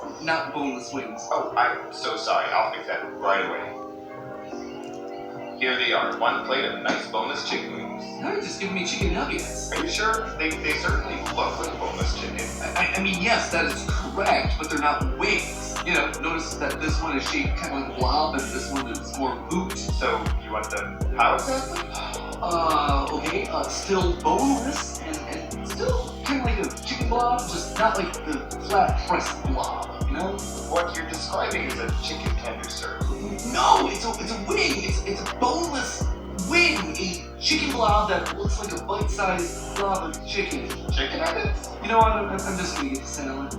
wings, not boneless wings. Oh, I'm so sorry. I'll fix that right away. Here they are. One plate of nice boneless chicken wings. Now you're just giving me chicken nuggets. Are you sure? They certainly look like boneless chicken. I mean, yes, that is correct, but they're not wings. You know, notice that this one is shaped kind of like a blob, and this one is more boot. So, you want them how exactly? Okay, still boneless, and still kind of like a chicken blob, just not like the flat pressed blob, you know? What you're describing is a chicken tender, sir. No, it's a wing. It's a boneless wing. A chicken blob that looks like a bite-sized blob of chicken. Chicken nuggets? You know what? I'm just gonna get the salad.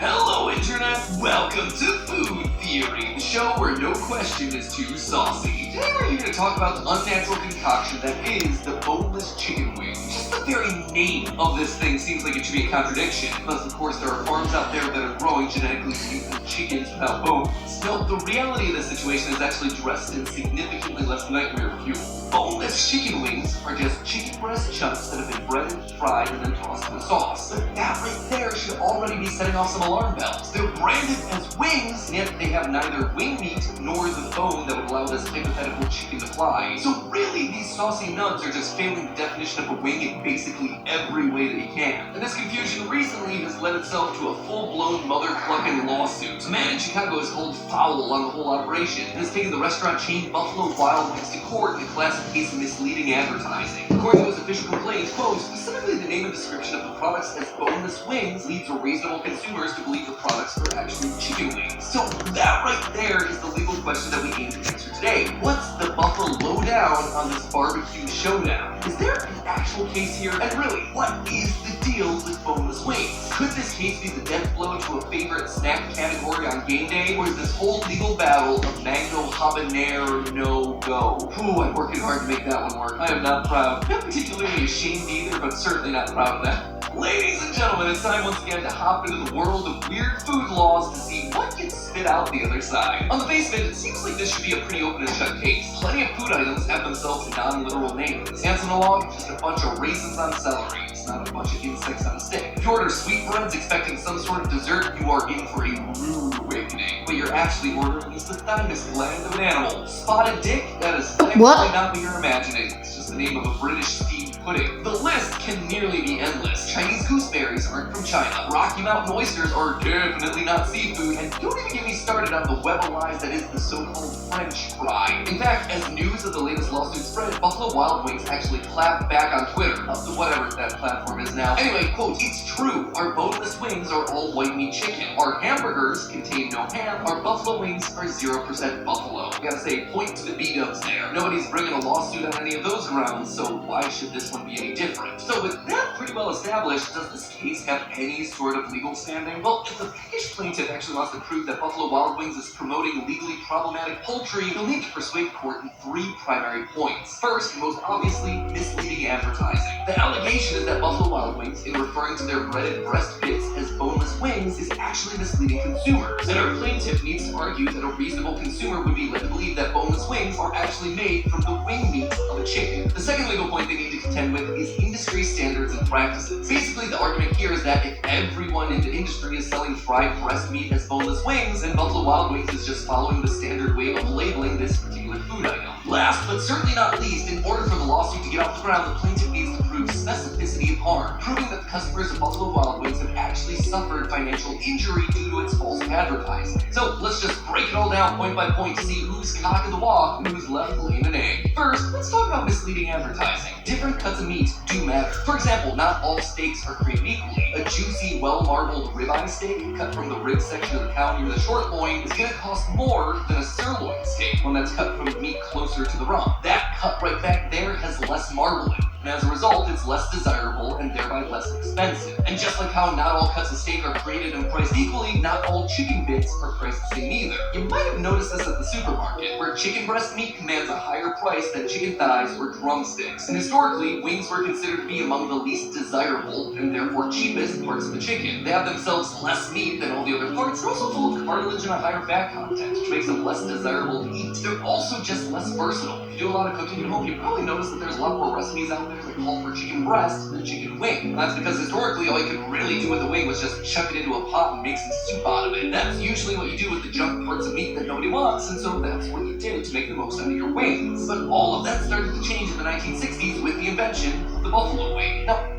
Hello, Internet! Welcome to Food Theory, the show where no question is too saucy. Today we're here to talk about the unnatural concoction that is the boneless chicken wing. Just the very name of this thing seems like it should be a contradiction. Plus, of course, there are farms out there that are growing genetically mutant chickens without bones. Still, the reality of this situation is actually dressed in significantly less nightmare fuel. Boneless chicken wings are just chicken breast chunks that have been breaded, fried, and then tossed in a sauce. But that right there should already be setting off some alarm bells. They're branded as wings, and yet they have neither wing meat nor the bone that would allow this hypothetical chicken to fly. So really, these saucy nuts are just failing the definition of a wing in basically every way that you can. And this confusion recently has led itself to a full-blown mother-clucking lawsuit. A man in Chicago has called foul on the whole operation and has taken the restaurant chain Buffalo Wild Wings to court in a classic case of misleading advertising. According to his official complaint, quote, specifically the name and description of the products as boneless wings leads reasonable consumers to believe the products are actually chicken wings. So that right there is the legal question that we aim to answer today. What's the Buffalo lowdown on this barbecue showdown? Is there an actual case here? And really, what is the deal with boneless wings? Could this case be the death blow to a favorite snack category on game day? Or is this whole legal battle of mango habanero no-go? Ooh, I'm working hard to make that one work. I am not proud. Not particularly ashamed either, but certainly not proud of that. Ladies and gentlemen, it's time once again to hop into the world of weird food laws to see what gets spit out the other side. On the face of it, it seems like this should be a pretty open and shut case. Plenty of food items have themselves non-literal names. Ants on a log, just a bunch of raisins on celery. It's not a bunch of insects on a stick. If you order sweetbreads expecting some sort of dessert, you are in for a rude awakening. What you're actually ordering is the thymus gland of an animal. Spotted dick? That is definitely not what you're imagining. It's just the name of a British steamed pudding. The list can nearly be endless. Chinese gooseberries aren't from China. Rocky Mountain oysters are definitely not seafood. And don't even get me started on the web of lies that is the so-called French fry. In fact, as news of the latest lawsuit spread, Buffalo Wild Wings actually clapped back on Twitter, up to whatever that platform is now. Anyway, quote, it's true, our boneless wings are all white meat chicken. Our hamburgers contain no ham. Our buffalo wings are 0% buffalo. I gotta say, point to the B-dubs there. Nobody's bringing a lawsuit on any of those grounds, so why should this one be any different? So with that pretty well established, does this case have any sort of legal standing? Well, if the peckish plaintiff actually wants to prove that Buffalo Wild Wings is promoting legally problematic poultry, he'll need to persuade court in 3 primary points. First, and most obviously, misleading advertising. The allegation is that Buffalo Wild Wings, in referring to their breaded breast bits as boneless wings, is actually misleading consumers. And our plaintiff needs to argue that a reasonable consumer would be led to believe that boneless wings are actually made from the wing meat of a chicken. The second legal point they need to contend with is industry standards and practices. Basically, the argument here is that if everyone in the industry is selling fried breast meat as boneless wings, then Buffalo Wild Wings is just following the standard way of labeling this particular food item. Last, but certainly not least, in order for the lawsuit to get off the ground, the plaintiff needs to prove specificity of harm, proving that the customers of Buffalo Wild Wings have actually suffered financial injury due to its false advertising. So let's just break it all down point by point to see who's cock of the walk and who's left laying an egg. First, let's talk about misleading advertising. Different cuts of meat do matter. For example, not all steaks are created equally. A juicy, well-marbled ribeye steak cut from the rib section of the cow near the short loin is going to cost more than a sirloin steak, one that's cut from meat closer to the rump. That cut right back there has less marbling, and as a result, it's less desirable and thereby less expensive. And just like how not all cuts of steak are created and priced equally, not all chicken bits are priced the same either. You might have noticed this at the supermarket, where chicken breast meat commands a higher price than chicken thighs or drumsticks. And historically, wings were considered to be among the least desirable and therefore cheapest parts of the chicken. They have themselves less meat than all the other parts, and also full of cartilage and a higher fat content, which makes them less desirable to eat. They're also just less versatile. If you do a lot of cooking at home, you probably notice that there's a lot more recipes out there that call for chicken breast than chicken wing. And that's because historically all you could really do with the wing was just chuck it into a pot and make some soup out of it. That's usually what you do with the junk parts of meat that nobody wants, and so that's what you did to make the most out of your wings. But all of that started to change in the 1960s with the invention of the buffalo wing. Now,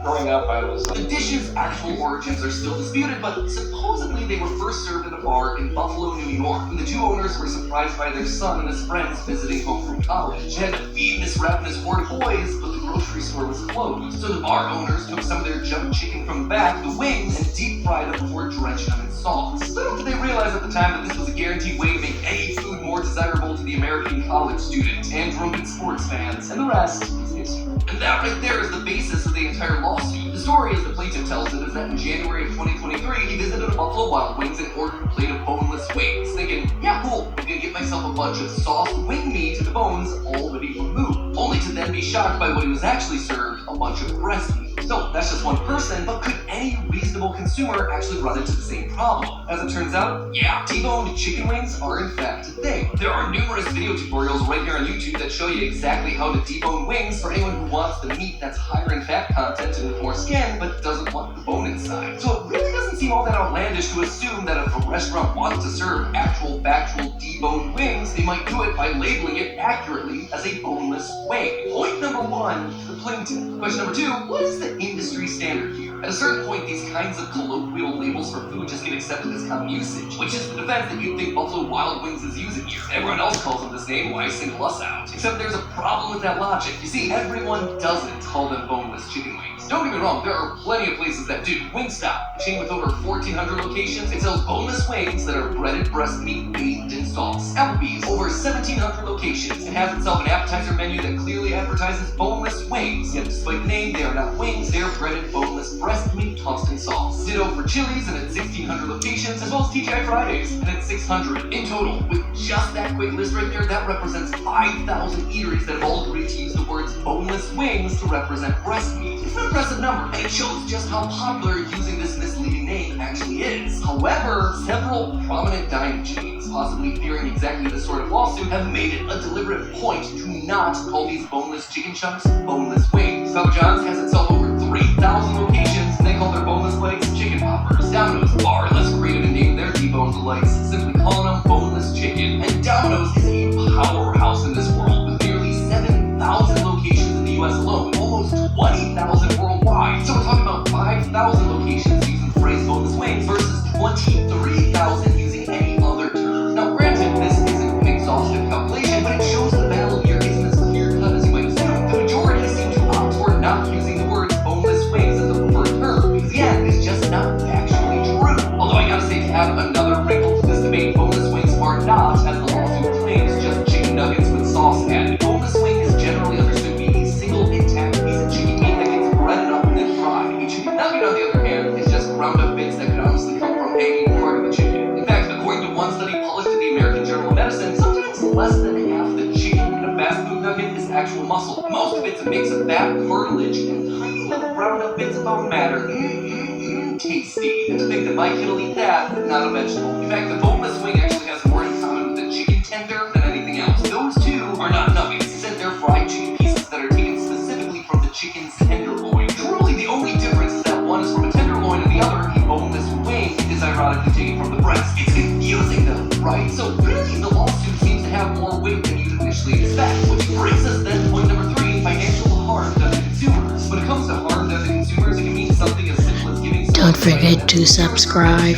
growing up, the dish's actual origins are still disputed, but supposedly they were first served at a bar in Buffalo, New York, when the two owners were surprised by their son and his friends visiting home from college. They had to feed this ravenous horde of boys, but the grocery store was closed. So the bar owners took some of their junk chicken from the back, the wings, and deep fried them before drenching them in sauce. Little did they realize at the time that this was a guaranteed way to make any food more desirable to the American college student and drunken sports fans, and the rest is history. And that right there is the basis of the entire lawsuit. The story, as the plaintiff tells it, is that in January of 2023, he visited a Buffalo Wild Wings and ordered a plate of boneless wings, thinking, yeah, cool, I'm gonna get myself a bunch of sauced wing meat and the bones already removed, only to then be shocked by what he was actually served, a bunch of breast meat. So, that's just one person, but could any reasonable consumer actually run into the same problem? As it turns out, yeah, deboned chicken wings are in fact a thing. There are numerous video tutorials right here on YouTube that show you exactly how to debone wings for anyone who wants the meat that's higher in fat content and with more skin, but doesn't want the bone inside. So it really doesn't seem all that outlandish to assume that if a restaurant wants to serve actual factual deboned wings, they might do it by labeling it accurately as a boneless wing. Point number one to the plaintiff. Question number two, what is the industry standard here? At a certain point, these kinds of colloquial labels for food just get accepted as common usage, which is the defense that you'd think Buffalo Wild Wings is using here. Everyone else calls them this name, why single us out? Except there's a problem with that logic. You see, everyone doesn't call them boneless chicken wings. Don't get me wrong, there are plenty of places that do. Wingstop, a chain with over 1,400 locations, it sells boneless wings that are breaded breast meat bathed in sauce. Applebee's, over 1,700 locations, it has itself an appetizer menu that clearly advertises boneless wings. Yet despite the name, they are not wings, they are breaded boneless breast meat tossed in sauce. Ditto for Chili's and its 1,600 locations, as well as TGI Fridays and its 600. In total, with just that quick list right there, that represents 5,000 eateries that have all agreed to use the words boneless wings to represent breast meat. It's an impressive number, and it shows just how popular using this misleading name actually is. However, several prominent dining chains, possibly fearing exactly this sort of lawsuit, have made it a deliberate point to not call these boneless chicken chunks boneless wings. Papa John's has itself over 3,000 locations, and they call their boneless legs chicken poppers. Domino's, far less creative in naming their deboned legs, simply calling them boneless chicken. And Domino's is a powerhouse in this world, with nearly 7,000 locations in the US alone, almost 20,000 worldwide. So we're talking about 5,000 locations using the phrase boneless wings versus 23,000 using any other term. Now granted, this isn't an exhaustive calculation, but it shows the battle here isn't as clear-cut as you might assume. The majority seem to opt toward not using the words boneless wings as the preferred term, because again, it's just not actually true. Although I gotta say, to add another wrinkle to this debate, boneless wings are not, as the lawsuit claims, just chicken nuggets with sauce added. Boneless wing is generally understood to be a single intact piece of chicken meat that gets breaded up and then fried. A chicken nugget, on the other hand, is just ground up bits that could honestly come from any part of the chicken. In fact, according to one study published in the American Journal of Medicine, sometimes less than half the chicken in a fast food nugget is actual muscle. Most of it's a mix of fat, cartilage, and tiny little ground up bits of bone matter. Tasty. And to think that my kid will eat that, but not a vegetable. In fact, the boneless wing actually has more in common with the chicken tender than anything else. Those two are not nuggets. Instead, they're fried chicken pieces that are taken specifically from the chicken's tenderloin. Truly, the only difference is that one is from a tenderloin and the other, a boneless wing, is ironically taken from the breast. It's confusing though, right? So really, the lawsuit seems to have more weight than you'd initially expect, which brings us then to point number three, financial harm done to consumers. When it comes to harm done to consumers, it can mean something as simple as giving Don't forget to subscribe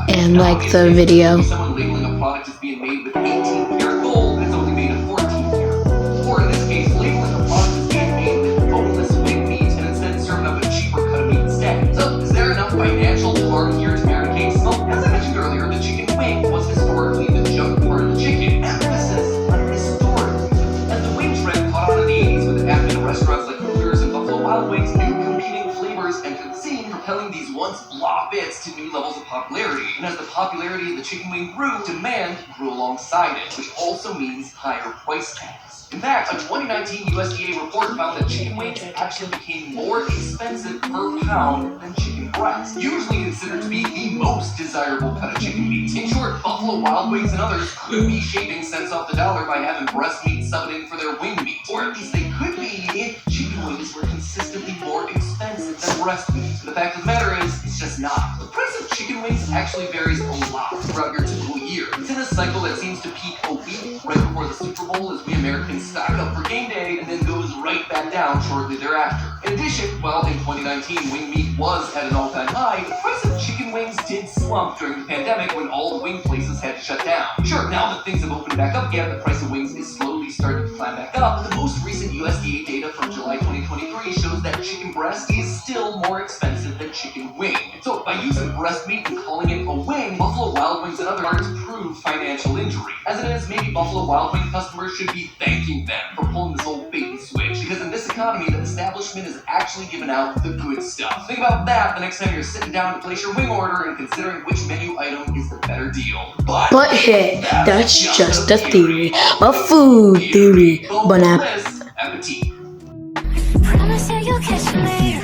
and like the video. Someone labeling a product as being made with 18 karat gold and it's only made of 14 karat. Or in this case, labeling a product as being made with boneless wing meat and instead serving up a cheaper cut of meat instead. So, is there enough financial harm here to merit a case? Well, as I mentioned earlier, the chicken wing was historically the junk part of the chicken. Emphasis on historically. As the wing trend caught on in the 80s with the advent of restaurants like Hooters and Buffalo Wild Wings, new competing flavors entered the scene, propelling these once blah bits to new levels of popularity. And as the popularity of the chicken wing grew, demand grew alongside it, which also means higher price tags. In fact, a 2019 USDA report found that chicken wings actually became more expensive per pound than chicken breast, usually considered to be the most desirable cut of chicken meat. In short, Buffalo Wild Wings and others could be shaving cents off the dollar by having breast meat subbed in for their wing meat, or at least they could be if chicken wings were consistently more expensive than breast meat. But the fact of the matter is, it's just not. The price of chicken wings actually varies a lot throughout your typical year. It's in a cycle that seems to peak a week right before the Super Bowl as we Americans stock up for game day and then goes right back down shortly thereafter. In addition, while in 2019 wing meat was at an all-time high, the price of chicken wings did slump during the pandemic when all the wing places had to shut down. Sure, now that things have opened back up again, the price of wings is slowly starting to climb back up, but the most recent USDA data from July 2023 shows that chicken breast is still more expensive than chicken wing. So by using breast meat and calling it a wing, Buffalo Wild Wings and others prove financial injury. As it is, maybe Buffalo Wild Wing customers should be thanking them for pulling this old bait and switch, because in this economy, the establishment is actually giving out the good stuff. Think about that the next time you're sitting down to place your wing order and considering which menu item is the better deal. But hey, that's just a theory, a food theory. Bon appetit. Appetit. Promise that you'll catch me